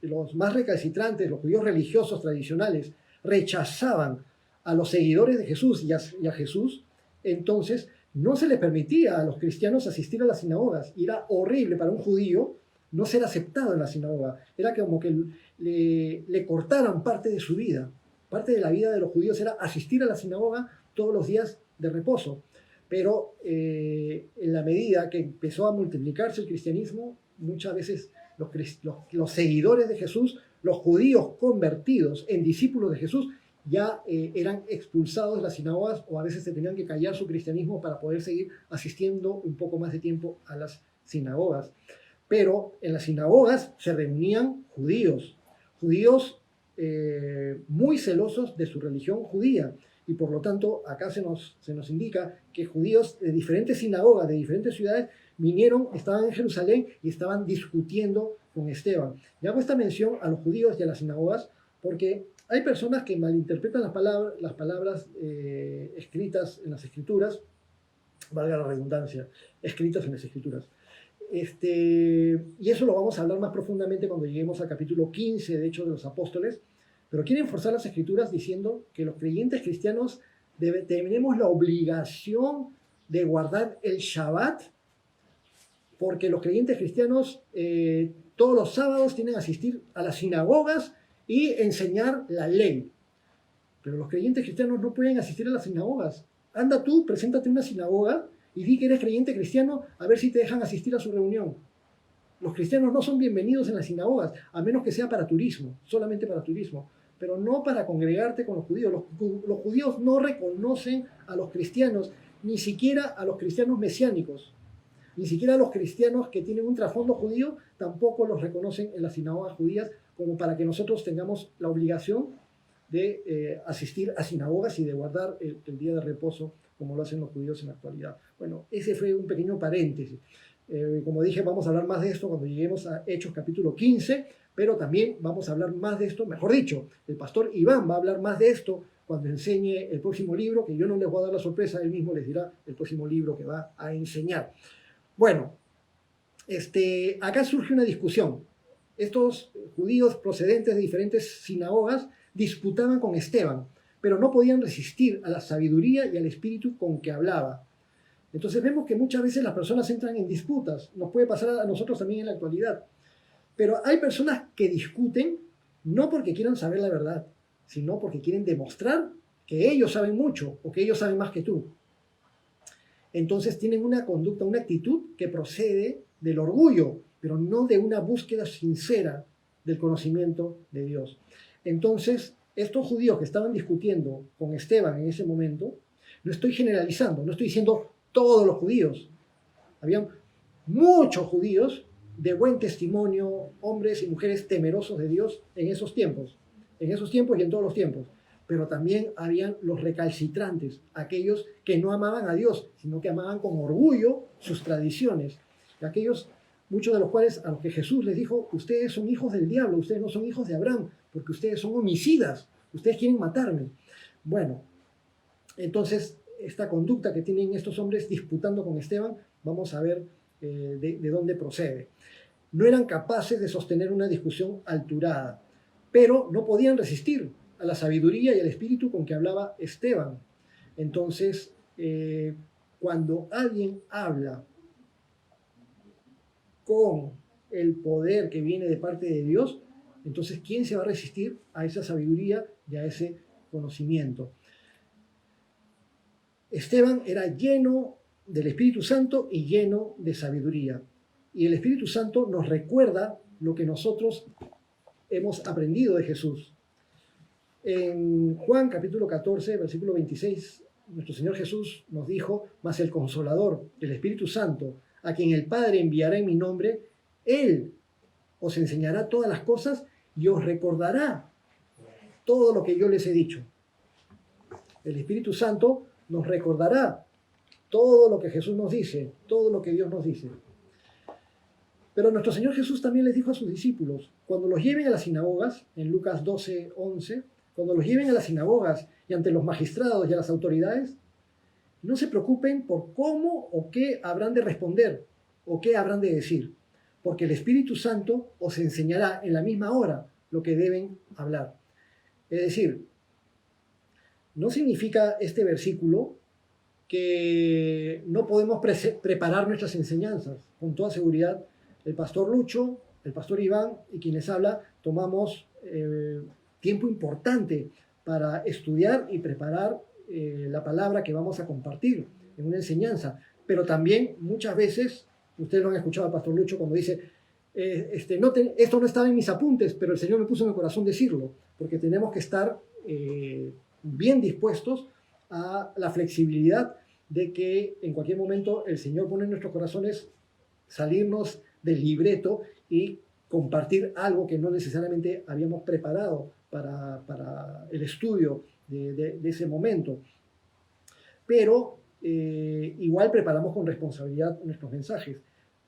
S1: los más recalcitrantes, los judíos religiosos tradicionales, rechazaban a los seguidores de Jesús y a Jesús, entonces no se les permitía a los cristianos asistir a las sinagogas. Y era horrible para un judío no ser aceptado en la sinagoga. Era como que le cortaran parte de su vida. Parte de la vida de los judíos era asistir a la sinagoga todos los días de reposo. Pero en la medida que empezó a multiplicarse el cristianismo, muchas veces los seguidores de Jesús, los judíos convertidos en discípulos de Jesús, ya eran expulsados de las sinagogas o a veces se tenían que callar su cristianismo para poder seguir asistiendo un poco más de tiempo a las sinagogas. Pero en las sinagogas se reunían judíos muy celosos de su religión judía. Y por lo tanto, acá se nos indica que judíos de diferentes sinagogas, de diferentes ciudades, estaban en Jerusalén y estaban discutiendo con Esteban. Y hago esta mención a los judíos y a las sinagogas porque hay personas que malinterpretan las palabras escritas en las escrituras, valga la redundancia, escritas en las escrituras. Y eso lo vamos a hablar más profundamente cuando lleguemos al capítulo 15, de Hechos de los Apóstoles, pero quieren forzar las escrituras diciendo que los creyentes cristianos tenemos la obligación de guardar el Shabbat, porque los creyentes cristianos todos los sábados tienen que asistir a las sinagogas y enseñar la ley. Pero los creyentes cristianos no pueden asistir a las sinagogas. Anda tú, preséntate en una sinagoga y di que eres creyente cristiano, a ver si te dejan asistir a su reunión. Los cristianos no son bienvenidos en las sinagogas, a menos que sea para turismo, solamente para turismo, pero no para congregarte con los judíos. Los judíos no reconocen a los cristianos, ni siquiera a los cristianos mesiánicos, ni siquiera a los cristianos que tienen un trasfondo judío, tampoco los reconocen en las sinagogas judías, como para que nosotros tengamos la obligación de asistir a sinagogas y de guardar el día de reposo como lo hacen los judíos en la actualidad. Bueno, ese fue un pequeño paréntesis. Como dije, vamos a hablar más de esto cuando lleguemos a Hechos capítulo 15, pero también vamos a hablar más de esto, mejor dicho, el pastor Iván va a hablar más de esto cuando enseñe el próximo libro, que yo no les voy a dar la sorpresa, él mismo les dirá el próximo libro que va a enseñar. Bueno, acá surge una discusión. Estos judíos procedentes de diferentes sinagogas disputaban con Esteban, pero no podían resistir a la sabiduría y al espíritu con que hablaba. Entonces vemos que muchas veces las personas entran en disputas, nos puede pasar a nosotros también en la actualidad, pero hay personas que discuten no porque quieran saber la verdad, sino porque quieren demostrar que ellos saben mucho o que ellos saben más que tú. Entonces tienen una conducta, una actitud que procede del orgullo, pero no de una búsqueda sincera del conocimiento de Dios. Entonces, estos judíos que estaban discutiendo con Esteban en ese momento, no estoy generalizando, no estoy diciendo todos los judíos. Habían muchos judíos de buen testimonio, hombres y mujeres temerosos de Dios en esos tiempos y en todos los tiempos. Pero también habían los recalcitrantes, aquellos que no amaban a Dios, sino que amaban con orgullo sus tradiciones. Aquellos, muchos de los cuales a los que Jesús les dijo, ustedes son hijos del diablo, ustedes no son hijos de Abraham, porque ustedes son homicidas, ustedes quieren matarme. Bueno, entonces esta conducta que tienen estos hombres disputando con Esteban, vamos a ver de dónde procede. No eran capaces de sostener una discusión alturada, pero no podían resistir a la sabiduría y al espíritu con que hablaba Esteban. Entonces, cuando alguien habla con el poder que viene de parte de Dios, Entonces, ¿quién se va a resistir a esa sabiduría y a ese conocimiento? Esteban era lleno del Espíritu Santo y lleno de sabiduría. Y el Espíritu Santo nos recuerda lo que nosotros hemos aprendido de Jesús. En Juan capítulo 14, versículo 26, nuestro Señor Jesús nos dijo: mas el Consolador, el Espíritu Santo, a quien el Padre enviará en mi nombre, Él os enseñará todas las cosas y os recordará todo lo que yo les he dicho. El Espíritu Santo nos recordará todo lo que Jesús nos dice, todo lo que Dios nos dice. Pero nuestro Señor Jesús también les dijo a sus discípulos, cuando los lleven a las sinagogas, en Lucas 12, 11, cuando los lleven a las sinagogas y ante los magistrados y a las autoridades, no se preocupen por cómo o qué habrán de responder o qué habrán de decir, porque el Espíritu Santo os enseñará en la misma hora lo que deben hablar. Es decir, no significa este versículo que no podemos preparar nuestras enseñanzas. Con toda seguridad, el pastor Lucho, el pastor Iván y quienes habla, tomamos tiempo importante para estudiar y preparar la palabra que vamos a compartir en una enseñanza. Pero también muchas veces, ustedes lo han escuchado al pastor Lucho cuando dice, esto no estaba en mis apuntes, pero el Señor me puso en el corazón decirlo, porque tenemos que estar bien dispuestos a la flexibilidad de que en cualquier momento el Señor pone en nuestros corazones salirnos del libreto y compartir algo que no necesariamente habíamos preparado para el estudio de ese momento. Pero igual preparamos con responsabilidad nuestros mensajes.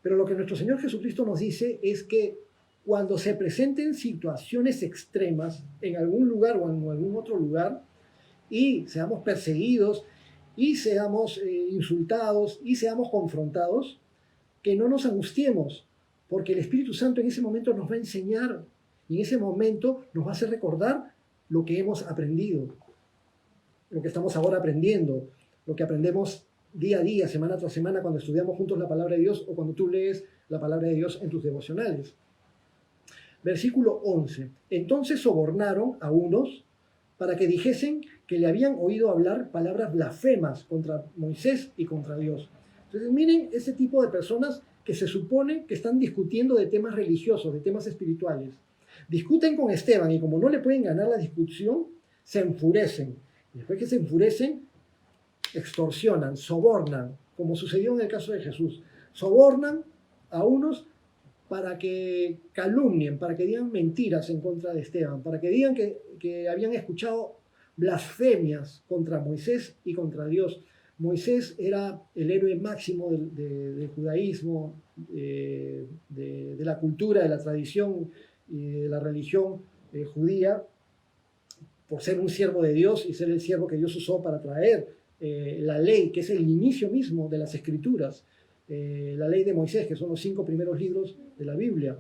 S1: Pero lo que nuestro Señor Jesucristo nos dice es que cuando se presenten situaciones extremas en algún lugar o en algún otro lugar y seamos perseguidos y seamos insultados y seamos confrontados, que no nos angustiemos, porque el Espíritu Santo en ese momento nos va a enseñar y en ese momento nos va a hacer recordar lo que hemos aprendido, lo que estamos ahora aprendiendo, lo que aprendemos día a día, semana tras semana, cuando estudiamos juntos la palabra de Dios o cuando tú lees la palabra de Dios en tus devocionales. Versículo 11. Entonces sobornaron a unos para que dijesen que le habían oído hablar palabras blasfemas contra Moisés y contra Dios. Entonces miren ese tipo de personas que se supone que están discutiendo de temas religiosos, de temas espirituales. Discuten con Esteban y como no le pueden ganar la discusión, se enfurecen. Y después que se enfurecen, extorsionan, sobornan, como sucedió en el caso de Jesús. Sobornan a unos para que calumnien, para que digan mentiras en contra de Esteban, para que digan que habían escuchado blasfemias contra Moisés y contra Dios. Moisés era el héroe máximo del judaísmo, de la cultura, de la tradición y de la religión judía, por ser un siervo de Dios y ser el siervo que Dios usó para traer la ley, que es el inicio mismo de las Escrituras, la ley de Moisés, que son los 5 primeros libros de la Biblia.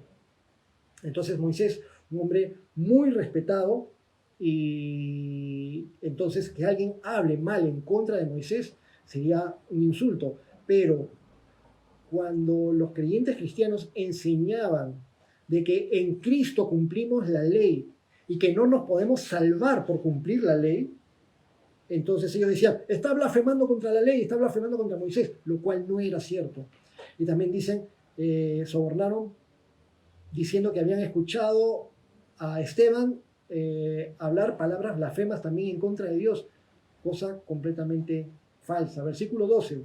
S1: Entonces Moisés, un hombre muy respetado, y entonces que alguien hable mal en contra de Moisés sería un insulto. Pero cuando los creyentes cristianos enseñaban de que en Cristo cumplimos la ley y que no nos podemos salvar por cumplir la ley, entonces ellos decían, está blasfemando contra la ley, está blasfemando contra Moisés, lo cual no era cierto. Y también dicen, sobornaron diciendo que habían escuchado a Esteban hablar palabras blasfemas también en contra de Dios, cosa completamente falsa. Versículo 12.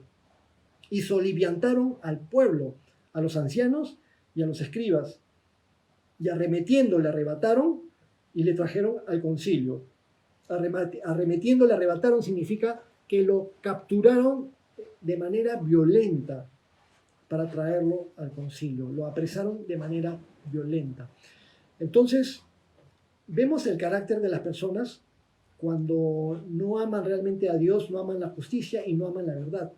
S1: Y soliviantaron al pueblo, a los ancianos y a los escribas, y arremetiendo le arrebataron y le trajeron al concilio. Arremetiendo le arrebataron significa que lo capturaron de manera violenta para traerlo al concilio. Lo apresaron de manera violenta. Entonces, vemos el carácter de las personas cuando no aman realmente a Dios, no aman la justicia y no aman la verdad.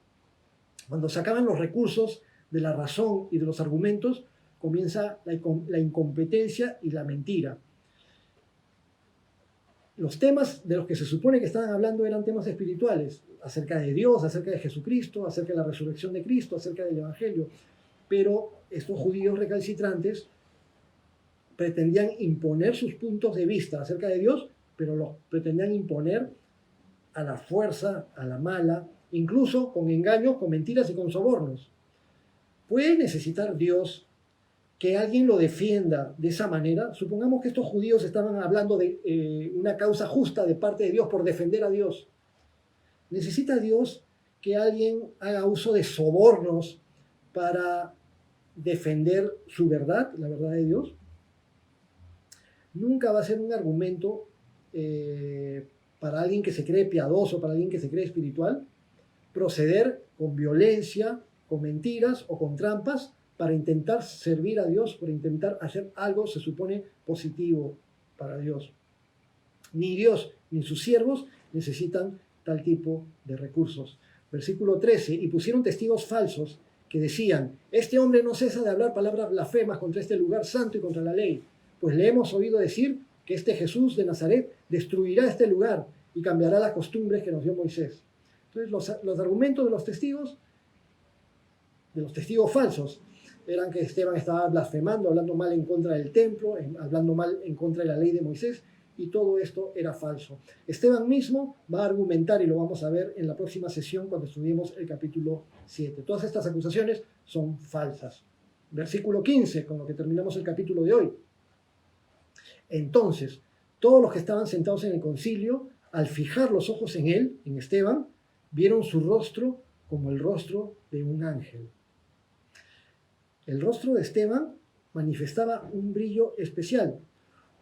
S1: Cuando se acaban los recursos de la razón y de los argumentos, comienza la incompetencia y la mentira. Los temas de los que se supone que estaban hablando eran temas espirituales, acerca de Dios, acerca de Jesucristo, acerca de la resurrección de Cristo, acerca del Evangelio. Pero estos judíos recalcitrantes pretendían imponer sus puntos de vista acerca de Dios, pero los pretendían imponer a la fuerza, a la mala, incluso con engaños, con mentiras y con sobornos. ¿Puede necesitar Dios que alguien lo defienda de esa manera? Supongamos que estos judíos estaban hablando de una causa justa de parte de Dios por defender a Dios. ¿Necesita Dios que alguien haga uso de sobornos para defender su verdad, la verdad de Dios? Nunca va a ser un argumento para alguien que se cree piadoso, para alguien que se cree espiritual, proceder con violencia, con mentiras o con trampas para intentar servir a Dios, para intentar hacer algo, se supone, positivo para Dios. Ni Dios ni sus siervos necesitan tal tipo de recursos. Versículo 13, y pusieron testigos falsos que decían, este hombre no cesa de hablar palabras blasfemas contra este lugar santo y contra la ley, pues le hemos oído decir que este Jesús de Nazaret destruirá este lugar y cambiará las costumbres que nos dio Moisés. Entonces los argumentos de los testigos falsos, eran que Esteban estaba blasfemando, hablando mal en contra del templo, hablando mal en contra de la ley de Moisés, y todo esto era falso. Esteban mismo va a argumentar, y lo vamos a ver en la próxima sesión cuando estudiemos el capítulo 7. Todas estas acusaciones son falsas. Versículo 15, con lo que terminamos el capítulo de hoy. Entonces, todos los que estaban sentados en el concilio, al fijar los ojos en él, en Esteban, vieron su rostro como el rostro de un ángel. El rostro de Esteban manifestaba un brillo especial,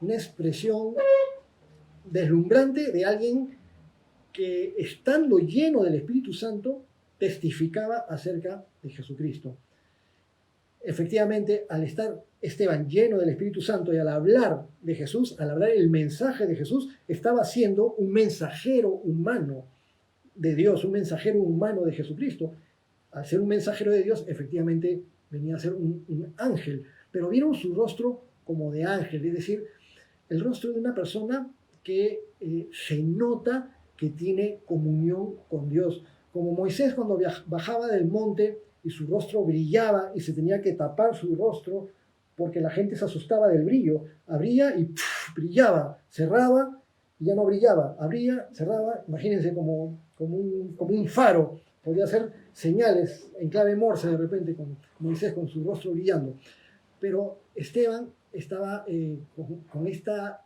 S1: una expresión deslumbrante de alguien que, estando lleno del Espíritu Santo, testificaba acerca de Jesucristo. Efectivamente, al estar Esteban lleno del Espíritu Santo y al hablar de Jesús, al hablar el mensaje de Jesús, estaba siendo un mensajero humano de Dios, un mensajero humano de Jesucristo. Al ser un mensajero de Dios, efectivamente venía a ser un ángel, pero vieron su rostro como de ángel, es decir, el rostro de una persona que se nota que tiene comunión con Dios. Como Moisés cuando bajaba del monte y su rostro brillaba y se tenía que tapar su rostro porque la gente se asustaba del brillo. Abría y brillaba, cerraba y ya no brillaba. Abría, cerraba, imagínense como un faro. Podía hacer señales en clave Morse de repente con Moisés con su rostro brillando. Pero Esteban estaba con esta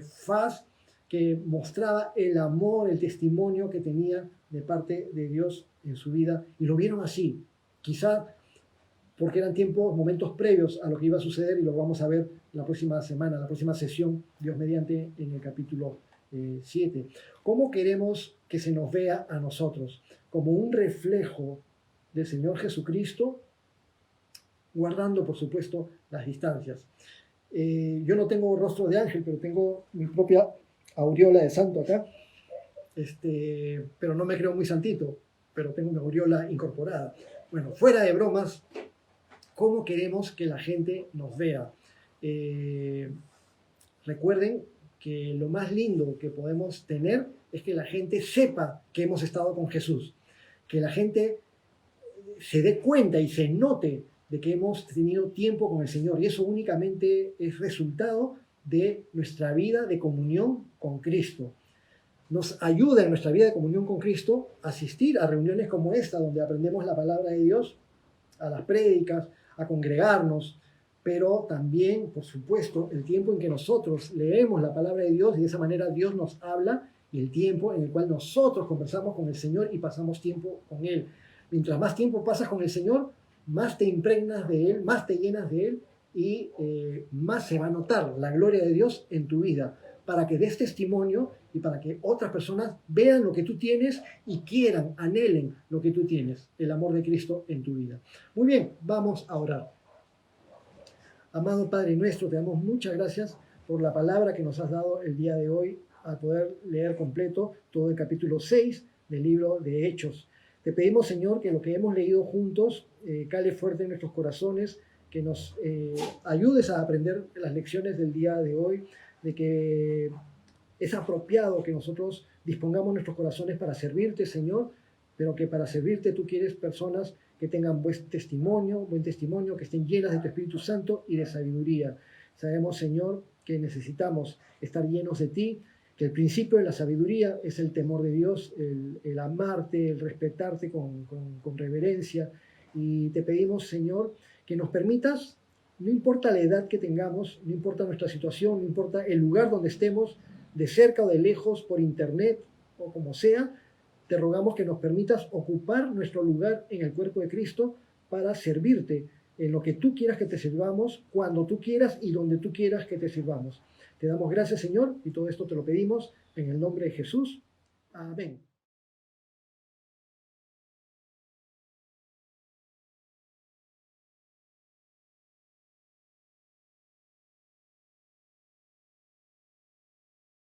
S1: faz que mostraba el amor, el testimonio que tenía de parte de Dios en su vida, y lo vieron así, quizá porque eran momentos previos a lo que iba a suceder, y lo vamos a ver la próxima semana, la próxima sesión, Dios mediante, en el capítulo 7. ¿Cómo queremos que se nos vea a nosotros? Como un reflejo del Señor Jesucristo, guardando, por supuesto, las distancias. Yo no tengo rostro de ángel, pero tengo mi propia aureola de santo acá, pero no me creo muy santito, pero tengo una aureola incorporada. Bueno, fuera de bromas, ¿cómo queremos que la gente nos vea? Recuerden que lo más lindo que podemos tener es que la gente sepa que hemos estado con Jesús, que la gente se dé cuenta y se note de que hemos tenido tiempo con el Señor, y eso únicamente es resultado de nuestra vida de comunión con Cristo. Nos ayuda en nuestra vida de comunión con Cristo a asistir a reuniones como esta, donde aprendemos la palabra de Dios, a las prédicas, a congregarnos, pero también, por supuesto, el tiempo en que nosotros leemos la palabra de Dios y de esa manera Dios nos habla, y el tiempo en el cual nosotros conversamos con el Señor y pasamos tiempo con Él. Mientras más tiempo pasas con el Señor, más te impregnas de Él, más te llenas de Él, y más se va a notar la gloria de Dios en tu vida, para que des testimonio y para que otras personas vean lo que tú tienes y quieran, anhelen lo que tú tienes, el amor de Cristo en tu vida. Muy bien, vamos a orar. Amado Padre nuestro, te damos muchas gracias por la palabra que nos has dado el día de hoy, a poder leer completo todo el capítulo 6 del libro de Hechos. Te pedimos, Señor, que lo que hemos leído juntos cale fuerte en nuestros corazones, que nos ayudes a aprender las lecciones del día de hoy, de que es apropiado que nosotros dispongamos nuestros corazones para servirte, Señor, pero que para servirte tú quieres personas que tengan buen testimonio, que estén llenas de tu Espíritu Santo y de sabiduría. Sabemos, Señor, que necesitamos estar llenos de ti, que el principio de la sabiduría es el temor de Dios, el amarte, el respetarte con reverencia. Y te pedimos, Señor, que nos permitas, no importa la edad que tengamos, no importa nuestra situación, no importa el lugar donde estemos, de cerca o de lejos, por internet o como sea, te rogamos que nos permitas ocupar nuestro lugar en el cuerpo de Cristo para servirte en lo que tú quieras que te sirvamos, cuando tú quieras y donde tú quieras que te sirvamos. Te damos gracias, Señor, y todo esto te lo pedimos en el nombre de Jesús. Amén.